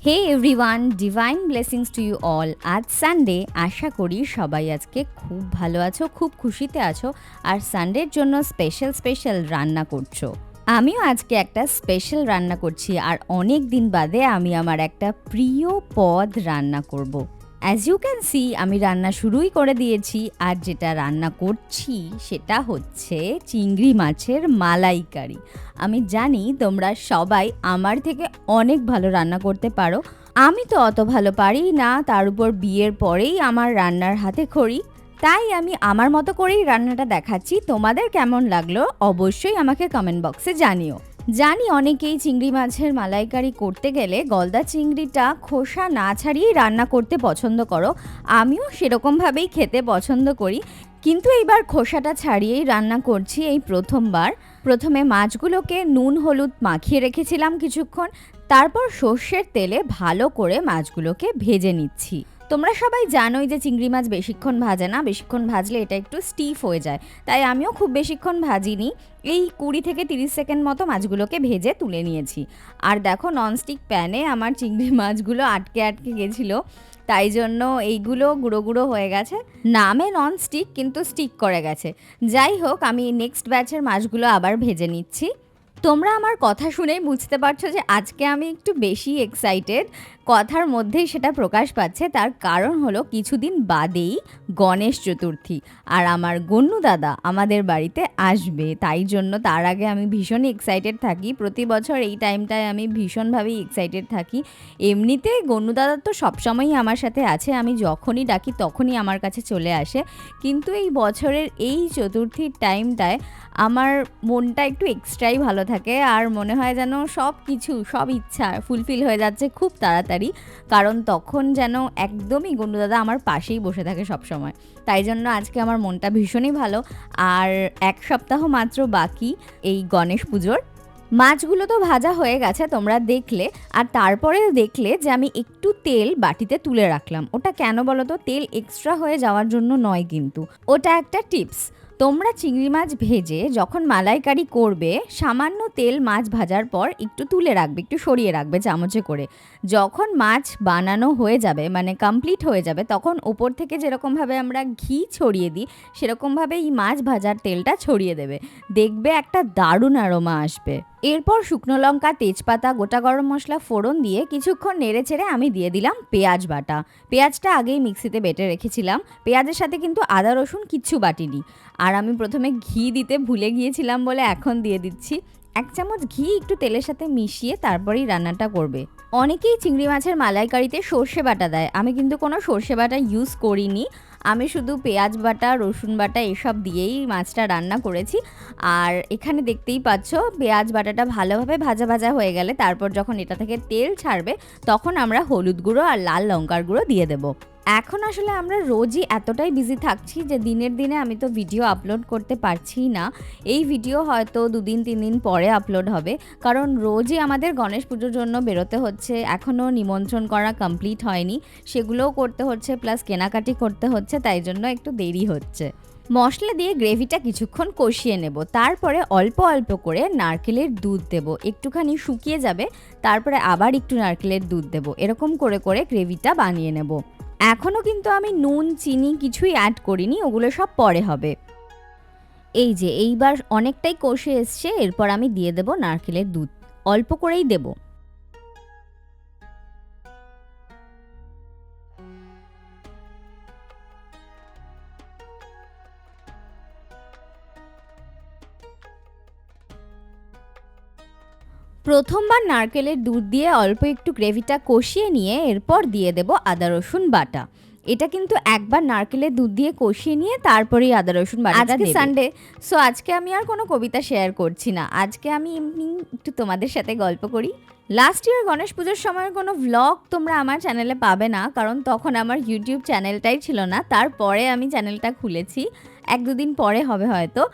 Hey everyone, divine blessings to you all. আজ Sunday, আশা করি সবাই আজকে খুব ভালো আছো, খুব খুশিতে আছো আর সানডের জন্য স্পেশাল রান্না করছো। আমিও আজকে একটা স্পেশাল রান্না করছি আর অনেক দিন বাদে আমি আমার একটা প্রিয় পদ রান্না করব। অ্যাজ ইউ ক্যান সি, আমি রান্না শুরুই করে দিয়েছি আর যেটা রান্না করছি সেটা হচ্ছে চিংড়ি মাছের মালাইকারি। আমি জানি তোমরা সবাই আমার থেকে অনেক ভালো রান্না করতে পারো। আমি তো অত ভালো পারি না, তার উপর বিয়ের পরেই আমার রান্নার হাতে খড়ি। তাই আমি আমার মতো করেই রান্নাটা দেখাচ্ছি। তোমাদের কেমন লাগলো অবশ্যই আমাকে কমেন্ট বক্সে জানিও। জানি অনেকেই চিংড়ি মাছের মালাইকারি করতে গেলে গলদা চিংড়িটা খোসা না ছাড়িয়েই রান্না করতে পছন্দ করো। আমিও সেরকমভাবেই খেতে পছন্দ করি, কিন্তু এইবার খোসাটা ছাড়িয়েই রান্না করছি এই প্রথমবার। প্রথমে মাছগুলোকে নুন হলুদ মাখিয়ে রেখেছিলাম কিছুক্ষণ, তারপর সর্ষের তেলে ভালো করে মাছগুলোকে ভেজে নিচ্ছি। তোমরা সবাই জানোই যে চিংড়ি মাছ বেশিক্ষণ ভাজে না, বেশিক্ষণ ভাজলে এটা একটু স্টিফ হয়ে যায়। তাই আমিও খুব বেশিক্ষণ ভাজিনি, এই 20 থেকে 30 সেকেন্ড মতো মাছগুলোকে ভেজে তুলে নিয়েছি। আর দেখো, ননস্টিক প্যানে আমার চিংড়ি মাছগুলো আটকে গেছিলো, তাই জন্য এইগুলো গুঁড়ো গুঁড়ো হয়ে গেছে। নামে ননস্টিক, কিন্তু স্টিক করে গেছে। যাই হোক, আমি নেক্সট ব্যাচের মাছগুলো আবার ভেজে নিচ্ছি। তোমরা আমার কথা শুনেই বুঝতে পারছো যে আজকে আমি একটু বেশি এক্সাইটেড। কথার মধ্যেই সেটা প্রকাশ পাচ্ছে। তার কারণ হলো কিছুদিন বাদেই গণেশ চতুর্থী, আর আমার গন্নু দাদা আমাদের বাড়িতে আসবে। তাই জন্য তার আগে আমি ভীষণই এক্সাইটেড থাকি। প্রতি বছর এই টাইমটায় আমি ভীষণভাবেই এক্সাইটেড থাকি। এমনিতে গন্নু দাদা তো সবসময়ই আমার সাথে আছে, আমি যখনই ডাকি তখনই আমার কাছে চলে আসে। কিন্তু এই বছরের এই চতুর্থীর টাইমটায় আমার মনটা একটু এক্সট্রাই ভালো থাকে, আর মনে হয় যেন সব ইচ্ছা ফুলফিল হয়ে যাচ্ছে খুব তাড়াতাড়ি। কারণ তখন যেন একদমই গন্ডু দাদা আমার পাশেই বসে থাকে সব সময়। তাই জন্য আজকে আমার মনটা ভীষণই ভালো। আর 1 সপ্তাহ মাত্র বাকি এই গণেশ পুজোর। মাছগুলো তো ভাজা হয়ে গেছে তোমরা দেখলে, আর তারপরে দেখলে যে আমি একটু তেল বাটিতে তুলে রাখলাম। ওটা কেন বলো তো? তেল এক্সট্রা হয়ে যাওয়ার জন্য নয়, কিন্তু ওটা একটা টিপস। তোমরা চিংড়ি মাছ ভেজে যখন মালাইকারি করবে, সামান্য তেল মাছ ভাজার পর একটু তুলে রাখবে, একটু সরিয়ে রাখবে চামচে করে। যখন মাছ বানানো হয়ে যাবে, মানে কমপ্লিট হয়ে যাবে, তখন ওপর থেকে যেরকমভাবে আমরা ঘি ছড়িয়ে দিই, সেরকমভাবে এই মাছ ভাজার তেলটা ছড়িয়ে দেবে। দেখবে একটা দারুণ অ্যারোমা আসবে। এরপর শুকনো লঙ্কা, তেজপাতা, গোটা গরম মশলা ফোড়ন দিয়ে কিছুক্ষণ নেড়ে চেড়ে আমি দিয়ে দিলাম পেঁয়াজ বাটা। পেঁয়াজটা আগেই মিক্সিতে বেটে রেখেছিলাম। পেঁয়াজের সাথে কিন্তু আদা রসুন কিচ্ছু বাটিনি। আর আমি প্রথমে ঘি দিতে ভুলে গিয়েছিলাম বলে এখন দিয়ে দিচ্ছি। 1 চামচ ঘি একটু তেলের সাথে মিশিয়ে তারপরেই রান্নাটা করবে। অনেকেই চিংড়ি মাছের মালাইকারিতে সর্ষে বাটা দেয়, আমি কিন্তু কোনো সর্ষে বাটা ইউজ করিনি। আমি শুধু পেঁয়াজ বাটা, রসুন বাটা এসব দিয়েই মাছটা রান্না করেছি। আর এখানে দেখতেই পাচ্ছ পেঁয়াজ বাটাটা ভালোভাবে ভাজা ভাজা হয়ে গেলে, তারপর যখন এটা থেকে তেল ছাড়বে, তখন আমরা হলুদ গুঁড়ো আর লাল লঙ্কার গুঁড়ো দিয়ে দেবো। এখন আসলে আমরা রোজই এতটাই বিজি থাকছি যে দিনের দিনে আমি তো ভিডিও আপলোড করতে পারছি না। এই ভিডিও হয়তো 2 দিন 3 দিন পরে আপলোড হবে, কারণ রোজই আমাদের গণেশ পুজোর জন্য বেরোতে হচ্ছে। এখনও নিমন্ত্রণ করা কমপ্লিট হয়নি, সেগুলোও করতে হচ্ছে, প্লাস কেনাকাটি করতে হচ্ছে, তাই জন্য একটু দেরি হচ্ছে। মশলা দিয়ে গ্রেভিটা কিছুক্ষণ কষিয়ে নেব, তারপরে অল্প অল্প করে নারকেলের দুধ দেব। একটুখানি শুকিয়ে যাবে, তারপরে আবার একটু নারকেলের দুধ দেব। এরকম করে করে গ্রেভিটা বানিয়ে নেব। এখনও কিন্তু আমি নুন চিনি কিছুই অ্যাড করিনি, ওগুলো সব পরে হবে। এই যে এইবার অনেকটাই কষে এসছে, এরপর আমি দিয়ে দেব নারকেলের দুধ। অল্প করেই দেব। প্রথমবার নারকেলের দুধ দিয়ে অল্প একটু গ্রেভিটা কষিয়ে নিয়ে এরপর দিয়ে দেব আদা রসুন বাটা। এটা কিন্তু একবার নারকেলের দুধ দিয়ে কষিয়ে নিয়ে তারপরেই আদা রসুন বাটাটা দেব। আজকে সানডে, সো আজকে আমি আর কোনো কবিতা শেয়ার করছি না। আজকে আমি এমনি একটু তোমাদের সাথে গল্প করি। লাস্ট ইয়ার গণেশ পুজোর সময় কোনো ভ্লগ তোমরা আমার চ্যানেলে পাবে না, কারণ তখন আমার ইউটিউব চ্যানেলটাই ছিল না। তারপরে আমি চ্যানেলটা খুলেছি, 1-2 দিন পরে হবে হয়তো।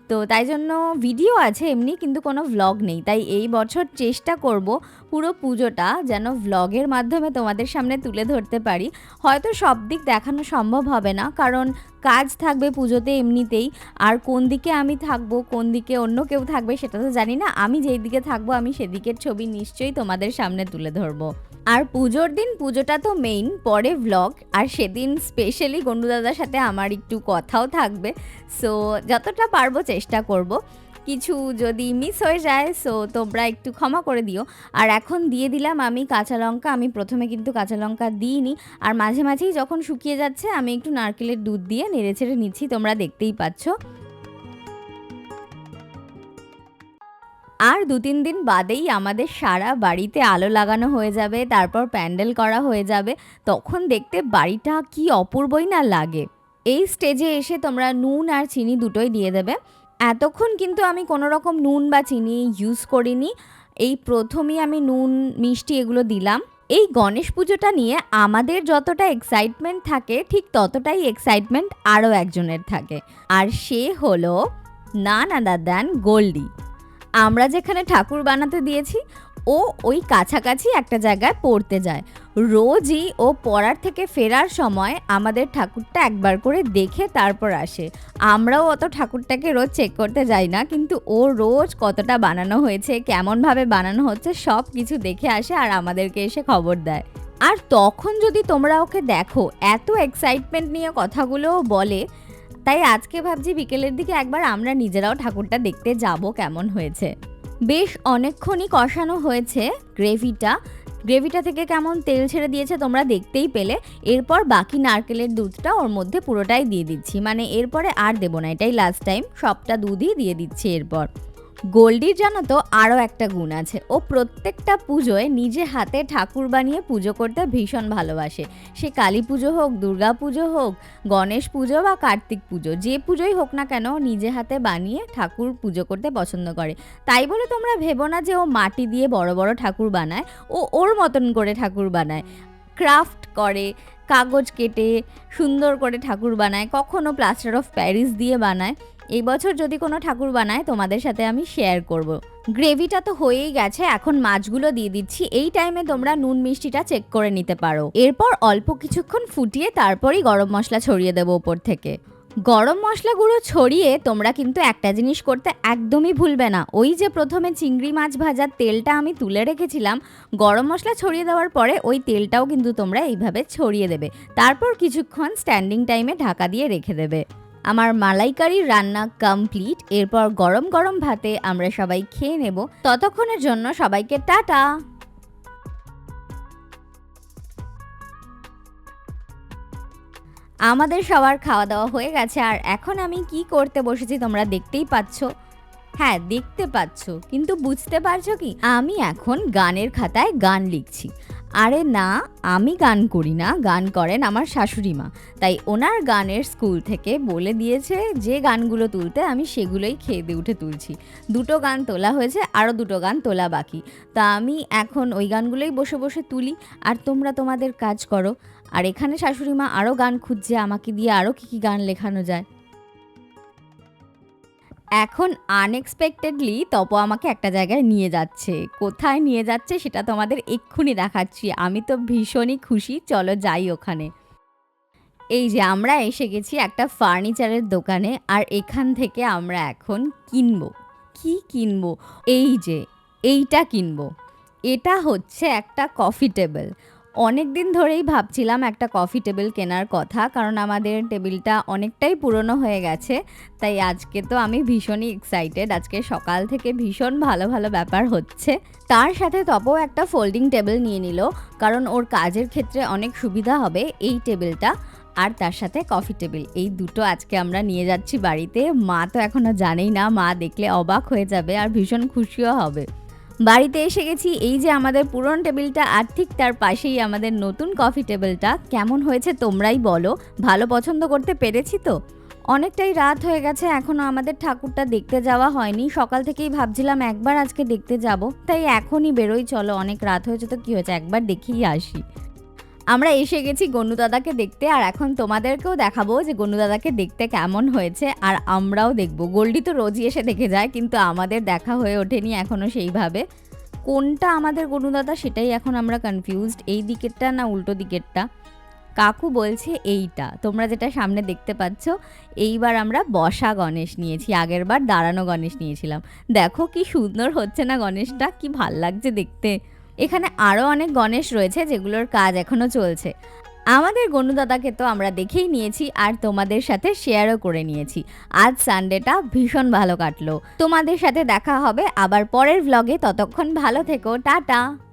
তো তাই জন্য ভিডিও আছে এমনি, কিন্তু কোনো ভ্লগ নেই। তাই এই বছর চেষ্টা করব পুরো পুজোটা যেন ভ্লগের মাধ্যমে তোমাদের সামনে তুলে ধরতে পারি। হয়তো সব দিক দেখানো সম্ভব হবে না, কারণ কাজ থাকবে পুজোতে এমনিতেই। আর কোন দিকে আমি থাকবো, কোন দিকে অন্য কেউ থাকবে সেটা তো জানি না। আমি যেই দিকে থাকবো আমি সেদিকের ছবি নিশ্চয়ই তোমাদের সামনে তুলে ধরবো। আর পুজোর দিন পুজোটা তো মেইন, পরে ভ্লগ, আর সেদিন স্পেশালি গন্ডু দাদার সাথে আমার একটু কথাও থাকবে। সো যতটা পারবো চেষ্টা করব, কিছু যদি মিস হয়ে যায় সো তোমরা একটু ক্ষমা করে দিও। আর এখন দিয়ে দিলাম আমি কাঁচা লঙ্কা। আমি প্রথমে কিন্তু কাঁচা লঙ্কা দিইনি, আর মাঝে মাঝেই যখন শুকিয়ে যাচ্ছে আমি একটু নারকেলের দুধ দিয়ে নেড়েচেড়ে নিচ্ছি, তোমরা দেখতেই পাচ্ছ। আর ২-৩ দিন বাদেই আমাদের সারা বাড়িতে আলো লাগানো হয়ে যাবে, তারপর প্যান্ডেল করা হয়ে যাবে। তখন দেখতে বাড়িটা কি অপূর্বই না লাগে। এই স্টেজে এসে তোমরা নুন আর চিনি দুটোই দিয়ে দেবে। এতক্ষণ কিন্তু আমি কোনো রকম নুন বা চিনি ইউজ করিনি, এই প্রথমেই আমি নুন মিষ্টি এগুলো দিলাম। এই গণেশ পুজোটা নিয়ে আমাদের যতটা এক্সাইটমেন্ট থাকে ঠিক ততটাই এক্সাইটমেন্ট আরও একজনের থাকে, আর সে হলো নান আদার দ্যান গোল্ডি। আমরা যেখানে ঠাকুর বানাতে দিয়েছি ও ওই কাছাকাছি একটা জায়গায় পড়তে যায়। রোজই ও পড়ার থেকে ফেরার সময় আমাদের ঠাকুরটা একবার করে দেখে তারপর আসে। আমরাও অত ঠাকুরটাকে রোজ চেক করতে যাই না, কিন্তু ও রোজ কতটা বানানো হয়েছে, কেমনভাবে বানানো হচ্ছে সব কিছু দেখে আসে আর আমাদেরকে এসে খবর দেয়। আর তখন যদি তোমরা ওকে দেখো এত এক্সাইটমেন্ট নিয়ে কথাগুলোও বলে, তাই আজকে ভাবছি বিকেলের দিকে একবার আমরা নিজেরাও ঠাকুরটা দেখতে যাব কেমন হয়েছে। বেশ অনেকক্ষণই কষানো হয়েছে গ্রেভিটা থেকে কেমন তেল ছেড়ে দিয়েছে তোমরা দেখতেই পেলে। এরপর বাকি নারকেলের দুধটা ওর মধ্যে পুরোটাই দিয়ে দিচ্ছি, মানে এরপরে আর দেবো না, এটাই লাস্ট টাইম, সবটা দুধই দিয়ে দিচ্ছি। এরপর গোল্ডির জানো তো আরও একটা গুণ আছে, ও প্রত্যেকটা পুজোয় নিজে হাতে ঠাকুর বানিয়ে পুজো করতে ভীষণ ভালোবাসে। সে কালী পুজো হোক, দুর্গা পুজো হোক, গণেশ পুজো বা কার্তিক পুজো, যে পুজোই হোক না কেন নিজে হাতে বানিয়ে ঠাকুর পুজো করতে পছন্দ করে। তাই বলে তোমরা ভেবো না যে ও মাটি দিয়ে বড় বড় ঠাকুর বানায়, ও ওর মতন করে ঠাকুর বানায়, ক্রাফট করে, কাগজ কেটে সুন্দর করে ঠাকুর বানায়, কখনো প্লাস্টার অফ প্যারিস দিয়ে বানায়। এই বছর যদি কোনো ঠাকুর বানায় তোমাদের সাথে আমি শেয়ার করব। গ্রেভিটা তো হয়েই গেছে, এখন মাছগুলো দিয়ে দিচ্ছি। এই টাইমে তোমরা নুন মিষ্টিটা চেক করে নিতে পারো। এরপর অল্প কিছুক্ষণ ফুটিয়ে তারপরই গরম মশলা ছড়িয়ে দেবো ওপর থেকে। গরম মশলা গুঁড়ো ছড়িয়ে তোমরা কিন্তু একটা জিনিস করতে একদমই ভুলবে না, ওই যে প্রথমে চিংড়ি মাছ ভাজার তেলটা আমি তুলে রেখেছিলাম, গরম মশলা ছড়িয়ে দেওয়ার পরে ওই তেলটাও কিন্তু তোমরা এইভাবে ছড়িয়ে দেবে। তারপর কিছুক্ষণ স্ট্যান্ডিং টাইমে ঢাকা দিয়ে রেখে দেবে। আমার মালাইকারির রান্না কমপ্লিট। এরপর গরম গরম ভাতে আমরা সবাই খেয়ে নেব। ততক্ষণের জন্য সবাইকে টাটা। আমাদের সবার খাওয়া দাওয়া হয়ে গেছে, আর এখন আমি কি করতে বসেছি তোমরা দেখতেই পাচ্ছ। হ্যাঁ, দেখতে পাচ্ছ, কিন্তু বুঝতে পারছো কি, আমি এখন গানের খাতায় গান লিখছি। আরে না, আমি গান করি না, গান করেন আমার শাশুড়ি মা। তাই ওনার গানের স্কুল থেকে বলে দিয়েছে যে গানগুলো তুলতে, আমি সেগুলোই খেয়ে দিয়ে উঠে তুলছি। 2টো গান তোলা হয়েছে, আরও 2টো গান তোলা বাকি। তা আমি এখন ওই গানগুলোই বসে বসে তুলি, আর তোমরা তোমাদের কাজ করো। আর এখানে শাশুড়ি মা আরও গান খুঁজছে আমাকে দিয়ে আরও কী গান লেখানো যায়। এখন আনএক্সপেক্টেডলি তপ আমাকে একটা জায়গায় নিয়ে যাচ্ছে। কোথায় নিয়ে যাচ্ছে সেটা তোমাদের এক্ষুনি দেখাচ্ছি। আমি তো ভীষণই খুশি, চলো যাই ওখানে। এই যে আমরা এসে গেছি একটা ফার্নিচারের দোকানে, আর এখান থেকে আমরা এখন কিনবো। কি কিনবো? এই যে এইটা কিনবো। এটা হচ্ছে একটা কফি টেবিল। অনেক দিন ধরেই ভাবছিলাম একটা কফি টেবিল কেনার কথা, কারণ আমাদের টেবিলটা অনেকটাই পুরনো হয়ে গেছে। তাই আজকে তো আমি ভীষণই এক্সাইটেড, আজকে সকাল থেকে ভীষণ ভালো ভালো ব্যাপার হচ্ছে। তার সাথে তপও একটা ফোল্ডিং টেবিল নিয়ে নিল, কারণ ওর কাজের ক্ষেত্রে অনেক সুবিধা হবে এই টেবিলটা, আর তার সাথে কফি টেবিল। এই দুটো আজকে আমরা নিয়ে যাচ্ছি বাড়িতে। মা তো এখনও জানেই না, মা দেখলে অবাক হয়ে যাবে আর ভীষণ খুশিও হবে। বাড়িতে এসে গেছি, এই যে আমাদের পুরনো টেবিলটা, আর ঠিক তার পাশেই আমাদের নতুন কফি টেবিলটা। কেমন হয়েছে তোমরাই বলো, ভালো পছন্দ করতে পেরেছি তো? অনেকটাই রাত হয়ে গেছে, এখনও আমাদের ঠাকুরটা দেখতে যাওয়া হয়নি। সকাল থেকেই ভাবছিলাম একবার আজকে দেখতে যাব, তাই এখনই বেরোই। চলো, অনেক রাত হয়েছে তো কি হয়েছে, একবার দেখেই আসি। আমরা এসে গেছি গন্ডু দাদাকে দেখতে, আর এখন তোমাদেরকেও দেখাবো যে গন্ডু দাদাকে দেখতে কেমন হয়েছে, আর আমরাও দেখব। গোল্ডি তো রোজই এসে দেখে যায়, কিন্তু আমাদের দেখা হয়ে ওঠেনি এখনও সেইভাবে। কোনটা আমাদের গন্ডু দাদা সেটাই এখন আমরা কনফিউজড, এই দিকেরটা না উল্টো দিকেরটা। কাকু বলছে এইটা, তোমরা যেটা সামনে দেখতে পাচ্ছ। এইবার আমরা বসা গণেশ নিয়েছি, আগের বার দাঁড়ানো গণেশ নিয়েছিলাম। দেখো কি সুন্দর হচ্ছে না গণেশটা, কি ভাল লাগছে দেখতে। এখানে আরও অনেক গণেশ রয়েছে যেগুলোর কাজ এখনো চলছে। আমাদের গনুদাদাকে তো আমরা দেখেই নিয়েছি আর তোমাদের সাথে শেয়ারও করে নিয়েছি। আজ সানডেটা ভীষণ ভালো কাটলো। তোমাদের সাথে দেখা হবে আবার পরের ভ্লগে, ততক্ষণ ভালো থেকো, টাটা।